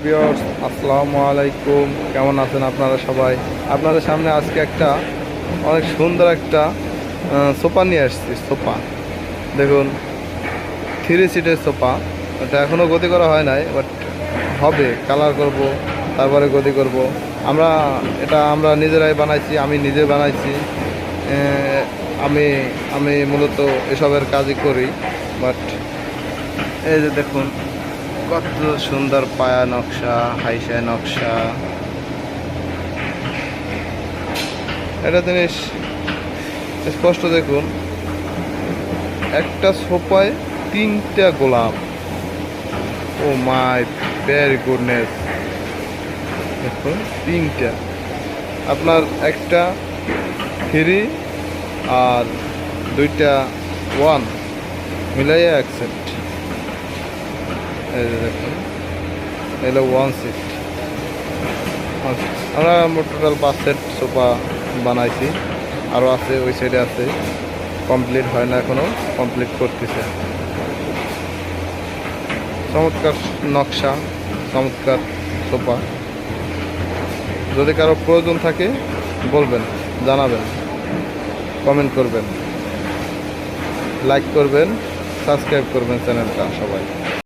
Viewers, আসসালামু আলাইকুম। কেমন আছেন আপনারা সবাই? আপনাদের সামনে আজকে একটা অনেক সুন্দর একটা সোফা নিয়ে আসছি। সোফা দেখুন, 3 সিটের সোফা। এটা এখনও গদি করা হয় নাই, বাট হবে, কালার করব, তারপরে গদি করব। আমরা নিজেরাই বানাইছি, আমি নিজে বানাইছি। আমি আমি মূলত এসবের কাজই করি। বাট এই যে দেখুন, কত সুন্দর পায়া নকশা, হাইসা নকশা। এটা জিনিস স্পষ্ট দেখুন, একটা সোফায় 3টা গোলাপ। ও মাই ভেরি গুডনেস! দেখুন, 3টা। আপনার একটা থ্রি আর 2টা 1 মিলাইয়া অ্যাকসেপ্ট। এই যে দেখুন, এলো 1 সিট। আমরা টোটাল 5 সেট সোফা বানাইছি, আরও আছে, ওই সাইডে আছে, কমপ্লিট হয় না এখনও, কমপ্লিট করতেছে। চমৎকার নকশা, চমৎকার সোফা। যদি কারো প্রয়োজন থাকে বলবেন, জানাবেন, কমেন্ট করবেন, লাইক করবেন, সাবস্ক্রাইব করবেন চ্যানেলটা সবাই।